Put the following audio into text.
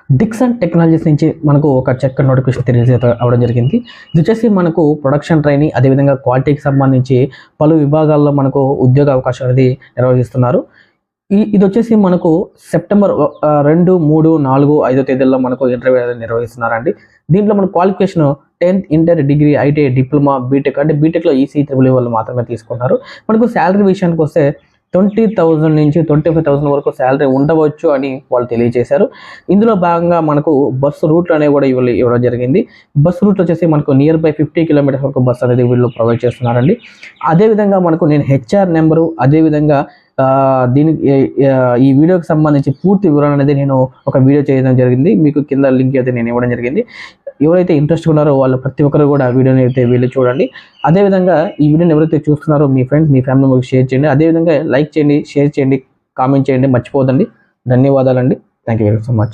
Dixon technologies నుంచి మనకు ఒక చక్కటి నోటిఫికేషన్ అవ్వడం జరిగింది. ఇది వచ్చేసి మనకు ప్రొడక్షన్ ట్రైనింగ్, అదేవిధంగా క్వాలిటీకి సంబంధించి పలు విభాగాల్లో మనకు ఉద్యోగ అవకాశం అనేది నిర్వహిస్తున్నారు. ఇది వచ్చేసి మనకు సెప్టెంబర్ 2, 3, 4, 5 తేదీల్లో మనకు ఇంటర్వ్యూ అనేది నిర్వహిస్తున్నారండి. దీంట్లో మన qualification 10th, inter, degree, ITI, diploma, BTech, అంటే బీటెక్లో ఈసీ, త్రిబుల్ వాళ్ళు మాత్రమే తీసుకుంటారు. మనకు శాలరీ విషయానికి వస్తే 20,000 నుంచి 25,000 వరకు శాలరీ ఉండవచ్చు అని వాళ్ళు తెలియజేశారు. ఇందులో భాగంగా మనకు బస్సు రూట్లు అనేవి కూడా ఇవ్వడం జరిగింది. బస్సు రూట్ వచ్చేసి మనకు నియర్ బై 50 కిలోమీటర్స్ వరకు బస్సు అనేది వీళ్ళు ప్రొవైడ్ చేస్తున్నారండి. అదేవిధంగా మనకు నేను హెచ్ఆర్ నెంబరు, అదేవిధంగా దీనికి ఈ వీడియోకి సంబంధించి పూర్తి వివరణ అనేది నేను ఒక వీడియో చేయడం జరిగింది. మీకు కింద లింక్ అయితే నేను ఇవ్వడం జరిగింది. ఎవరైతే ఇంట్రెస్ట్ ఉన్నారో వాళ్ళు ప్రతి ఒక్కరు కూడా ఆ వీడియోని అయితే వెళ్ళి చూడండి. అదేవిధంగా ఈ వీడియోని ఎవరైతే చూస్తున్నారో మీ ఫ్రెండ్స్, మీ ఫ్యామిలీ మెంబర్స్కి షేర్ చేయండి. అదేవిధంగా లైక్ చేయండి, షేర్ చేయండి, కామెంట్ చేయండి, మర్చిపోదండి. ధన్యవాదాలండి. Thank you very so much.